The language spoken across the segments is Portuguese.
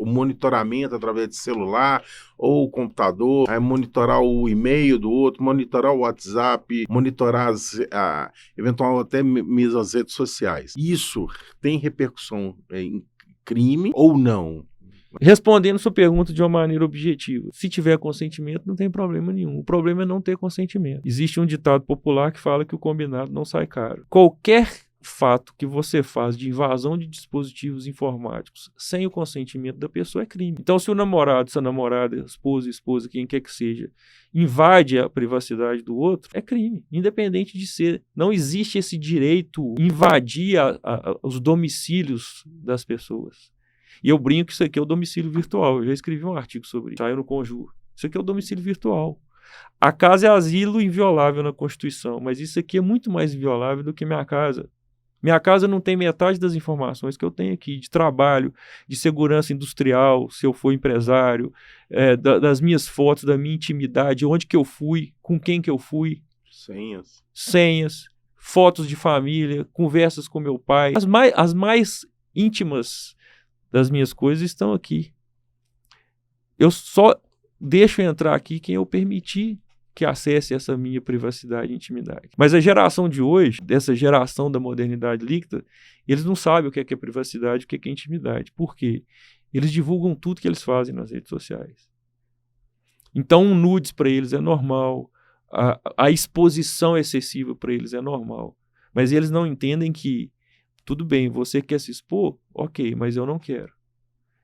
o monitoramento através de celular ou computador, monitorar o e-mail do outro, monitorar o WhatsApp, monitorar eventual até mesmo as redes sociais. Isso tem repercussão em crime ou não? Respondendo sua pergunta de uma maneira objetiva, se tiver consentimento, não tem problema nenhum. O problema é não ter consentimento. Existe um ditado popular que fala que o combinado não sai caro. Qualquer fato que você faz de invasão de dispositivos informáticos sem o consentimento da pessoa é crime. Então, se o namorado, se a namorada, esposa, quem quer que seja, invade a privacidade do outro, é crime, independente de ser. Não existe esse direito de invadir os domicílios das pessoas. E eu brinco que isso aqui é o domicílio virtual. Eu já escrevi um artigo sobre isso, saiu no Conjuro. Isso aqui é o domicílio virtual. A casa é asilo inviolável na Constituição, mas isso aqui é muito mais inviolável do que minha casa. Minha casa não tem metade das informações que eu tenho aqui, de trabalho, de segurança industrial, se eu for empresário, das minhas fotos, da minha intimidade, onde que eu fui, com quem que eu fui. Senhas, fotos de família, conversas com meu pai. As mais íntimas das minhas coisas estão aqui. Eu só deixo entrar aqui quem eu permitir que acesse essa minha privacidade e intimidade. Mas a geração de hoje, dessa geração da modernidade líquida, eles não sabem o que é privacidade, o que é intimidade. Por quê? Eles divulgam tudo que eles fazem nas redes sociais. Então, um nudes para eles é normal, a exposição excessiva para eles é normal. Mas eles não entendem que tudo bem, você quer se expor? Ok, mas eu não quero.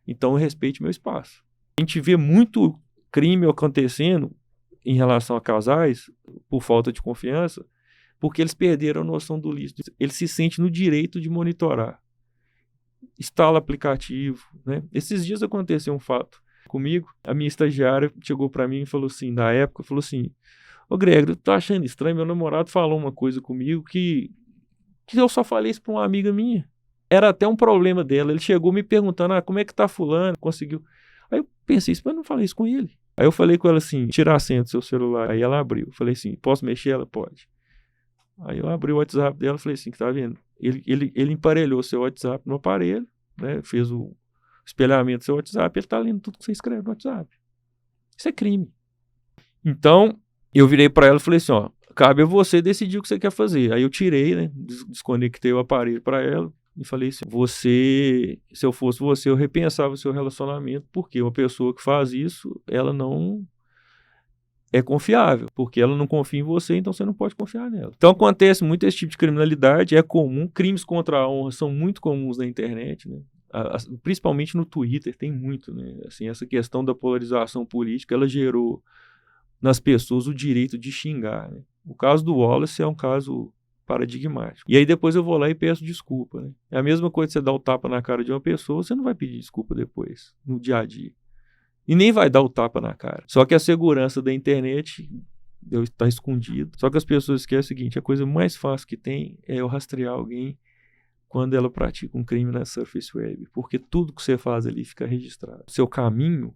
Então, respeite meu espaço. A gente vê muito crime acontecendo em relação a casais, por falta de confiança, porque eles perderam a noção do lícito. Eles se sentem no direito de monitorar. Instala aplicativo, né? Esses dias aconteceu um fato comigo. A minha estagiária chegou para mim e falou assim, na época, falou assim, ô Greg, eu tô achando estranho, meu namorado falou uma coisa comigo que eu só falei isso para uma amiga minha. Era até um problema dela. Ele chegou me perguntando, como é que tá fulano? Conseguiu? Aí eu pensei, mas eu não falei isso com ele. Aí eu falei com ela assim, tira a senha do seu celular. Aí ela abriu. Eu falei assim, posso mexer? Ela pode. Aí eu abri o WhatsApp dela e falei assim, tá vendo? Ele emparelhou seu WhatsApp no aparelho, né? Fez o espelhamento do seu WhatsApp, ele tá lendo tudo que você escreve no WhatsApp. Isso é crime. Então, eu virei para ela e falei assim, cabe a você decidir o que você quer fazer. Aí eu tirei, né? Desconectei o aparelho para ela e falei assim, se eu fosse você, eu repensava o seu relacionamento, porque uma pessoa que faz isso, ela não é confiável, porque ela não confia em você, então você não pode confiar nela. Então acontece muito esse tipo de criminalidade, é comum, crimes contra a honra são muito comuns na internet, né? Principalmente no Twitter, tem muito, né? Assim, essa questão da polarização política, ela gerou nas pessoas o direito de xingar, né? O caso do Wallace é um caso paradigmático. E aí depois eu vou lá e peço desculpa, né? É a mesma coisa que você dar o tapa na cara de uma pessoa, você não vai pedir desculpa depois, no dia a dia. E nem vai dar o tapa na cara. Só que a segurança da internet está escondido. Só que as pessoas esquecem o seguinte, a coisa mais fácil que tem é eu rastrear alguém quando ela pratica um crime na Surface Web, porque tudo que você faz ali fica registrado. Seu caminho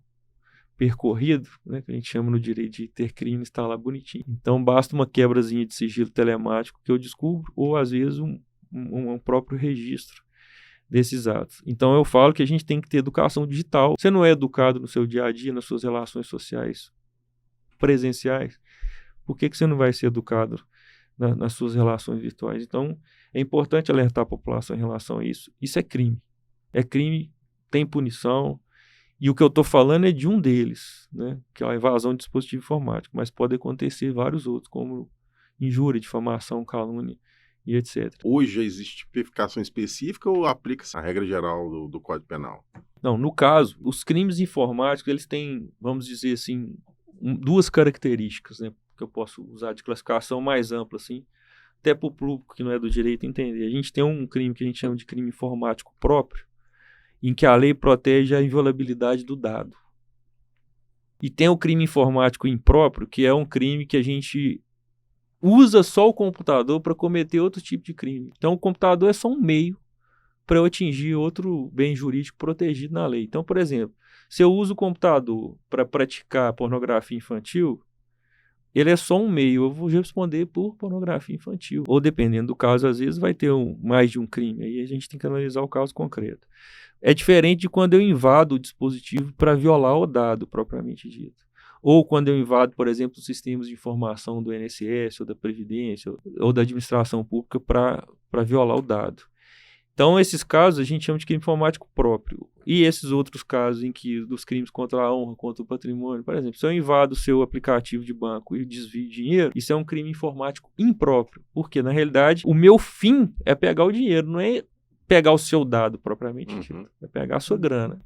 percorrido, né, que a gente chama no direito de ter crime, está lá bonitinho. Então basta uma quebrazinha de sigilo telemático que eu descubro, ou às vezes um próprio registro desses atos. Então eu falo que a gente tem que ter educação digital. Você não é educado no seu dia a dia, nas suas relações sociais presenciais, por que você não vai ser educado nas suas relações virtuais? Então é importante alertar a população em relação a isso. Isso é crime. É crime, tem punição. E o que eu estou falando é de um deles, né, que é a invasão de dispositivo informático, mas pode acontecer vários outros, como injúria, difamação, calúnia e etc. Hoje já existe tipificação específica ou aplica-se a regra geral do Código Penal? Não, no caso, os crimes informáticos, eles têm, vamos dizer assim, duas características, né, que eu posso usar de classificação mais ampla, assim, até para o público que não é do direito entender. A gente tem um crime que a gente chama de crime informático próprio, em que a lei protege a inviolabilidade do dado. E tem o crime informático impróprio, que é um crime que a gente usa só o computador para cometer outro tipo de crime. Então o computador é só um meio para eu atingir outro bem jurídico protegido na lei. Então, por exemplo, se eu uso o computador para praticar pornografia infantil, ele é só um meio. Eu vou responder por pornografia infantil. Ou, dependendo do caso, às vezes vai ter mais de um crime. Aí a gente tem que analisar o caso concreto. É diferente de quando eu invado o dispositivo para violar o dado propriamente dito. Ou quando eu invado, por exemplo, os sistemas de informação do INSS, ou da Previdência, ou da administração pública para violar o dado. Então, esses casos a gente chama de crime informático próprio. E esses outros casos em que dos crimes contra a honra, contra o patrimônio, por exemplo, se eu invado o seu aplicativo de banco e desvio dinheiro, isso é um crime informático impróprio. Porque, na realidade, o meu fim é pegar o dinheiro, não é pegar o seu dado propriamente dito, é pegar a sua grana.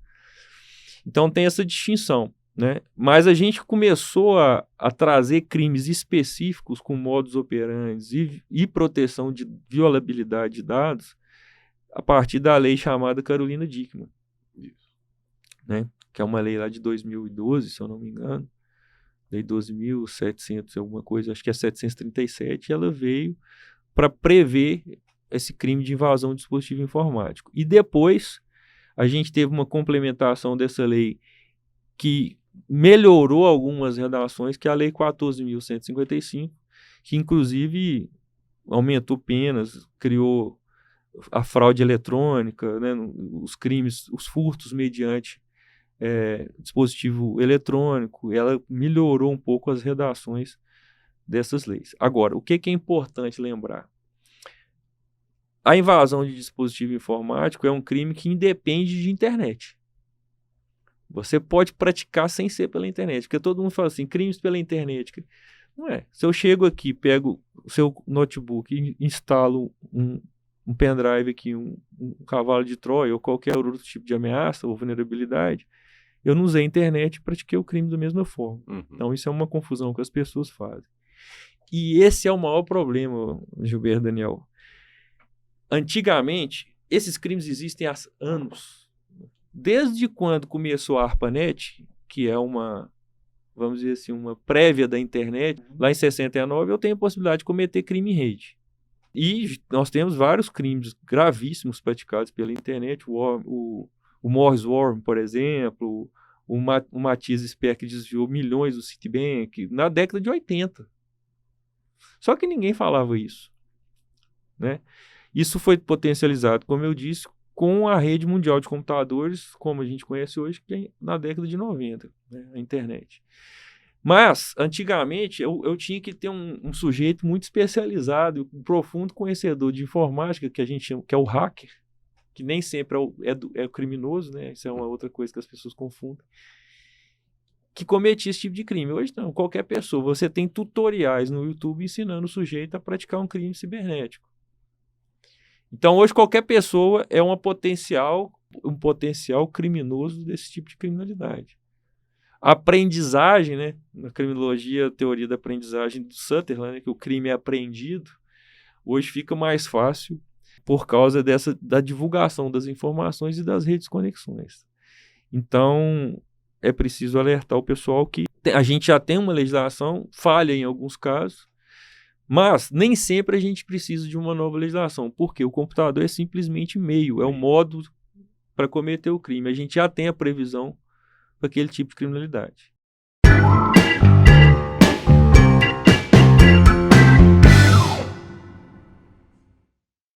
Então, tem essa distinção, né? Mas a gente começou a trazer crimes específicos com modus operandi e proteção de violabilidade de dados a partir da lei chamada Carolina Dickmann, né? Que é uma lei lá de 2012, se eu não me engano, lei 12.700 alguma coisa, acho que é 737, e ela veio para prever esse crime de invasão de dispositivo informático. E depois a gente teve uma complementação dessa lei que melhorou algumas redações, que é a lei 14.155, que inclusive aumentou penas, criou a fraude eletrônica, né, os crimes, os furtos mediante dispositivo eletrônico. Ela melhorou um pouco as redações dessas leis. Agora, o que é importante lembrar? A invasão de dispositivo informático é um crime que independe de internet. Você pode praticar sem ser pela internet, porque todo mundo fala assim, crimes pela internet. Não é. Se eu chego aqui, pego o seu notebook e instalo um pendrive aqui, um cavalo de Troia ou qualquer outro tipo de ameaça ou vulnerabilidade, eu não usei a internet e pratiquei o crime da mesma forma. Então isso é uma confusão que as pessoas fazem. E esse é o maior problema, Gilberto, Daniel. Antigamente, esses crimes existem há anos. Desde quando começou a ARPANET, que é uma, vamos dizer assim, uma prévia da internet, lá em 69 eu tenho a possibilidade de cometer crime em rede. E nós temos vários crimes gravíssimos praticados pela internet, o Morris Worm, por exemplo, o Matias Speck que desviou milhões do Citibank na década de 80. Só que ninguém falava isso, né? Isso foi potencializado, como eu disse, com a rede mundial de computadores, como a gente conhece hoje, que é na década de 90, né, a internet. Mas, antigamente, eu tinha que ter um sujeito muito especializado, um profundo conhecedor de informática, que a gente chama, que é o hacker, que nem sempre é o criminoso, né? Isso é uma outra coisa que as pessoas confundem, que cometia esse tipo de crime. Hoje não, qualquer pessoa. Você tem tutoriais no YouTube ensinando o sujeito a praticar um crime cibernético. Então, hoje, qualquer pessoa é um potencial criminoso desse tipo de criminalidade. A aprendizagem, né, na criminologia, a teoria da aprendizagem do Sutherland, né, que o crime é aprendido, hoje fica mais fácil por causa da divulgação das informações e das redes de conexões. Então, é preciso alertar o pessoal que a gente já tem uma legislação, falha em alguns casos, mas nem sempre a gente precisa de uma nova legislação, porque o computador é simplesmente meio, é um modo para cometer o crime. A gente já tem a previsão para aquele tipo de criminalidade.